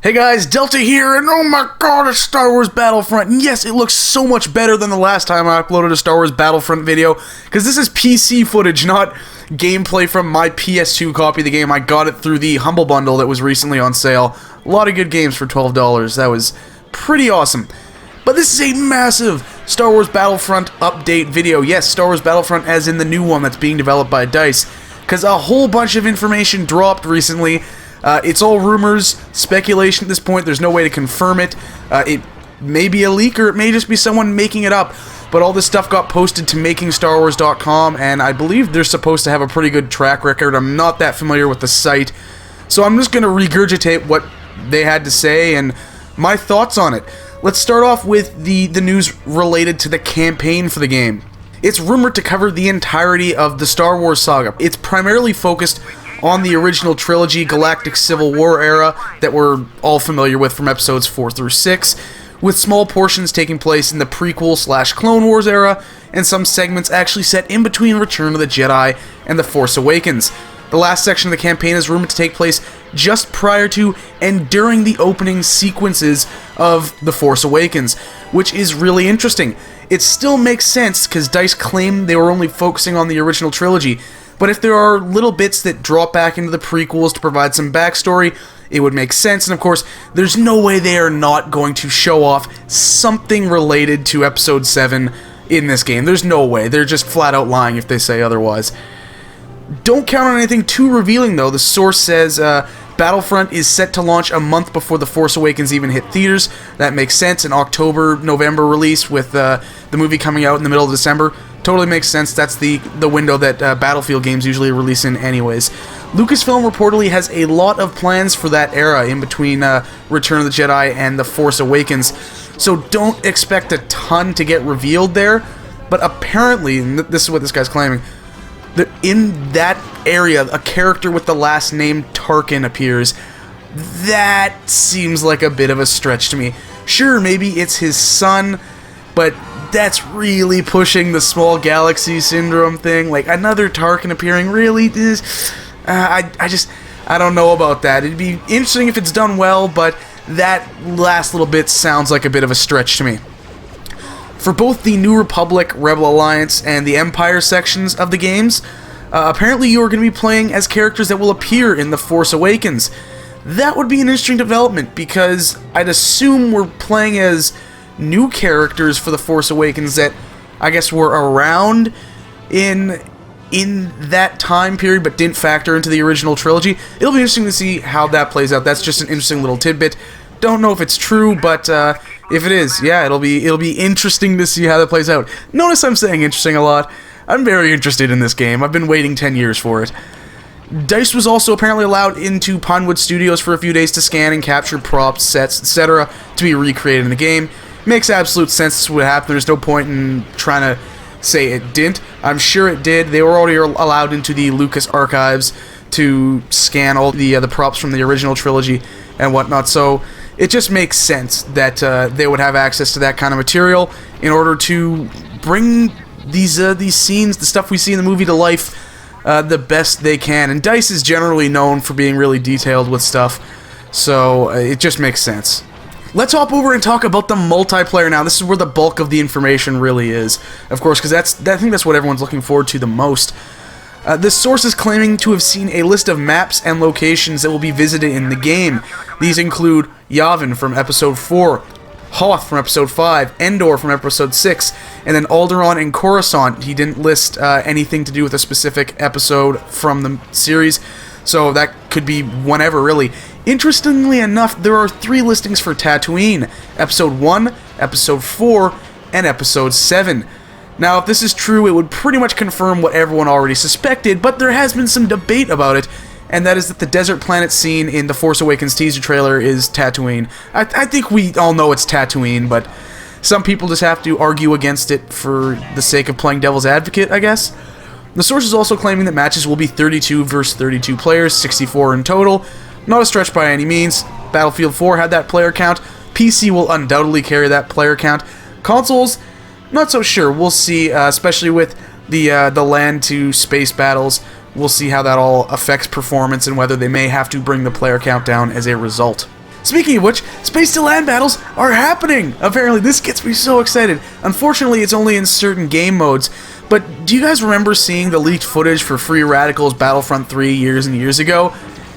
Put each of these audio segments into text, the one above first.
Hey guys, Delta here, and oh my god, it's Star Wars Battlefront. And yes, it looks so much better than the last time I uploaded a Star Wars Battlefront video, because this is PC footage, not gameplay from my PS2 copy of the game. I got it through the Humble Bundle that was recently on sale. A lot of good games for $12. That was pretty awesome. But this is a massive Star Wars Battlefront update video. Yes, Star Wars Battlefront as in the new one that's being developed by DICE, because a whole bunch of information dropped recently. It's all rumors, speculation at this point. There's no way to confirm it. It may be a leak, or it may just be someone making it up. But all this stuff got posted to MakingStarWars.com, and I believe they're supposed to have a pretty good track record. I'm not that familiar with the site, so I'm just going to regurgitate what they had to say and my thoughts on it. Let's start off with the news related to the campaign for the game. It's rumored to cover the entirety of the Star Wars saga. It's primarily focused on the original trilogy, Galactic Civil War era, that we're all familiar with from episodes 4 through 6, with small portions taking place in the prequel/Clone Wars era, and some segments actually set in between Return of the Jedi and The Force Awakens. The last section of the campaign is rumored to take place just prior to and during the opening sequences of The Force Awakens, which is really interesting. It still makes sense, because DICE claimed they were only focusing on the original trilogy, but if there are little bits that drop back into the prequels to provide some backstory, it would make sense. And of course, there's no way they are not going to show off something related to Episode 7 in this game. There's no way. They're just flat out lying if they say otherwise. Don't count on anything too revealing, though. The source says Battlefront is set to launch a month before The Force Awakens even hit theaters. That makes sense. An October-November release with the movie coming out in the middle of December. Totally makes sense. That's the window that Battlefield games usually release in anyways. Lucasfilm reportedly has a lot of plans for that era in between Return of the Jedi and The Force Awakens, so don't expect a ton to get revealed there, but apparently, and this is what this guy's claiming, that in that area, a character with the last name Tarkin appears. That seems like a bit of a stretch to me. Sure, maybe it's his son, but that's really pushing the small galaxy syndrome thing. Like, another Tarkin appearing really is... I don't know about that. It'd be interesting if it's done well, but that last little bit sounds like a bit of a stretch to me. For both the New Republic, Rebel Alliance, and the Empire sections of the games, apparently you are going to be playing as characters that will appear in The Force Awakens. That would be an interesting development, because I'd assume we're playing as new characters for The Force Awakens that I guess were around in that time period but didn't factor into the original trilogy. It'll be interesting to see how that plays out. That's just an interesting little tidbit. Don't know if it's true, but if it is, yeah, it'll be interesting to see how that plays out. Notice I'm saying interesting a lot. I'm very interested in this game. I've been waiting 10 years for it. DICE was also apparently allowed into Pinewood Studios for a few days to scan and capture props, sets, etc. to be recreated in the game. Makes absolute sense. This would happen. There's no point in trying to say it didn't. I'm sure it did. They were already allowed into the Lucas archives to scan all the props from the original trilogy and whatnot, so it just makes sense that they would have access to that kind of material in order to bring these scenes, the stuff we see in the movie, to life the best they can. And DICE is generally known for being really detailed with stuff, so it just makes sense. Let's hop over and talk about the multiplayer now. This is where the bulk of the information really is, of course, because I think that's what everyone's looking forward to the most. This source is claiming to have seen a list of maps and locations that will be visited in the game. These include Yavin from Episode 4, Hoth from Episode 5, Endor from Episode 6, and then Alderaan and Coruscant. He didn't list anything to do with a specific episode from the series, so that could be whenever, really. Interestingly enough, there are 3 listings for Tatooine: Episode 1, Episode 4, and Episode 7. Now, if this is true, it would pretty much confirm what everyone already suspected, but there has been some debate about it, and that is that the desert planet scene in the Force Awakens teaser trailer is Tatooine. I think we all know it's Tatooine, but some people just have to argue against it for the sake of playing devil's advocate, I guess. The source is also claiming that matches will be 32 versus 32 players, 64 in total. Not a stretch by any means. Battlefield 4 had that player count. PC will undoubtedly carry that player count. Consoles, not so sure. We'll see, especially with the land to space battles. We'll see how that all affects performance and whether they may have to bring the player count down as a result. Speaking of which, space to land battles are happening! Apparently, this gets me so excited. Unfortunately, it's only in certain game modes, but do you guys remember seeing the leaked footage for Free Radical's Battlefront 3 years and years ago?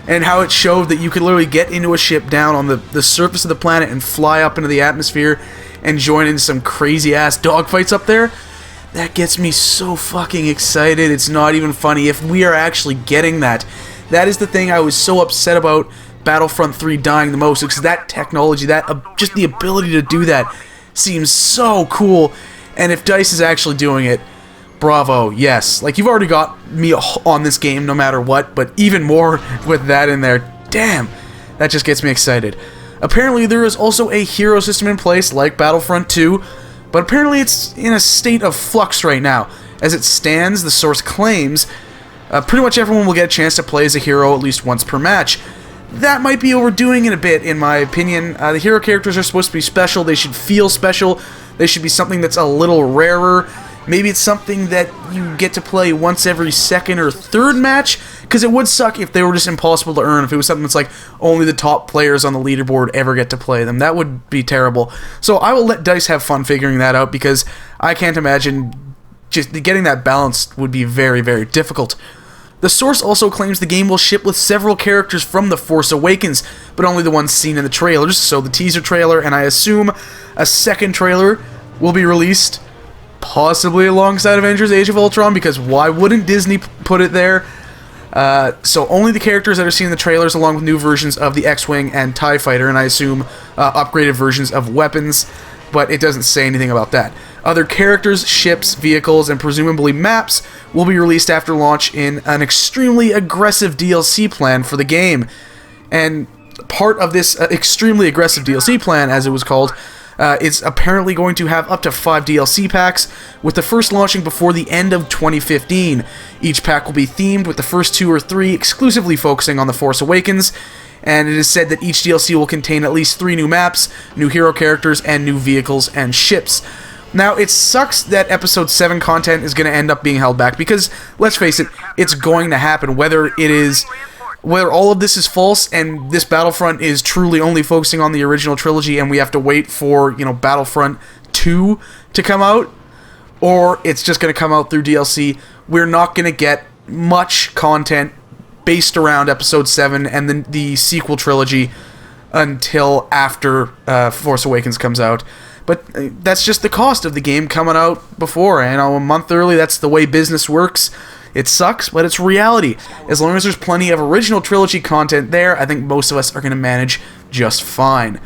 And how it showed that you could literally get into a ship down on the surface of the planet and fly up into the atmosphere and join in some crazy-ass dogfights up there? That gets me so fucking excited, it's not even funny. If we are actually getting that, that is the thing I was so upset about Battlefront 3 dying the most, because that technology, that just the ability to do that seems so cool. And if DICE is actually doing it, bravo, yes. Like, you've already got me on this game no matter what, but even more with that in there. Damn, that just gets me excited. Apparently there is also a hero system in place like Battlefront 2, but apparently it's in a state of flux right now. As it stands, the source claims, pretty much everyone will get a chance to play as a hero at least once per match. That might be overdoing it a bit, in my opinion. The hero characters are supposed to be special, they should feel special, they should be something that's a little rarer. Maybe it's something that you get to play once every second or third match, because it would suck if they were just impossible to earn, if it was something that's like only the top players on the leaderboard ever get to play them. That would be terrible. So I will let DICE have fun figuring that out, because I can't imagine just getting that balanced would be very, very difficult. The source also claims the game will ship with several characters from The Force Awakens, but only the ones seen in the trailers, so the teaser trailer, and I assume a second trailer will be released, possibly alongside Avengers Age of Ultron, because why wouldn't Disney put it there? So only the characters that are seen in the trailers, along with new versions of the X-Wing and TIE Fighter, and I assume upgraded versions of weapons, but it doesn't say anything about that. Other characters, ships, vehicles, and presumably maps will be released after launch in an extremely aggressive DLC plan for the game. And part of this extremely aggressive DLC plan, as it was called, is apparently going to have up to 5 DLC packs, with the first launching before the end of 2015. Each pack will be themed, with the first 2 or 3 exclusively focusing on The Force Awakens, and it is said that each DLC will contain at least 3 new maps, new hero characters, and new vehicles and ships. Now, it sucks that Episode 7 content is going to end up being held back, because, let's face it, it's going to happen, whether all of this is false and this Battlefront is truly only focusing on the original trilogy and we have to wait for, Battlefront 2 to come out, or it's just going to come out through DLC. We're not going to get much content based around Episode 7 and the sequel trilogy until after Force Awakens comes out. But that's just the cost of the game coming out before, a month early. That's the way business works. It sucks, but it's reality. As long as there's plenty of original trilogy content there, I think most of us are going to manage just fine.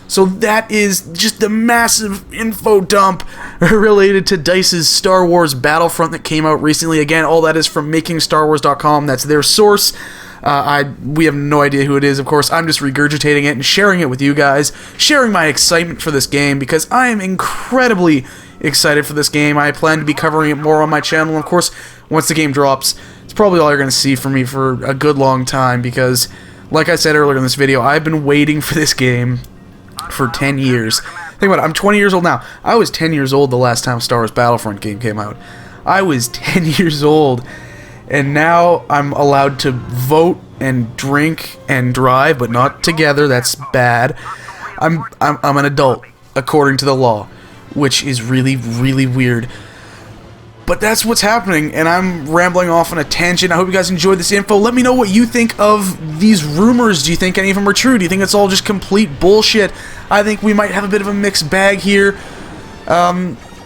So that is just the massive info dump related to DICE's Star Wars Battlefront that came out recently. Again, all that is from MakingStarWars.com. That's their source. We have no idea who it is, of course. I'm just regurgitating it and sharing it with you guys, sharing my excitement for this game, because I am incredibly excited for this game. I plan to be covering it more on my channel, and of course, once the game drops, it's probably all you're going to see from me for a good long time, because, like I said earlier in this video, I've been waiting for this game for 10 years. Think about it, I'm 20 years old now. I was 10 years old the last time Star Wars Battlefront game came out. I was 10 years old. And now I'm allowed to vote and drink and drive, but not together. That's bad. I'm an adult, according to the law, which is really, really weird. But that's what's happening, and I'm rambling off on a tangent. I hope you guys enjoyed this info. Let me know what you think of these rumors. Do you think any of them are true? Do you think it's all just complete bullshit? I think we might have a bit of a mixed bag here.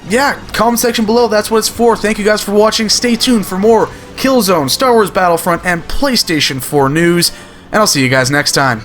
Yeah, comment section below, that's what it's for. Thank you guys for watching. Stay tuned for more Killzone, Star Wars Battlefront, and PlayStation 4 news, and I'll see you guys next time.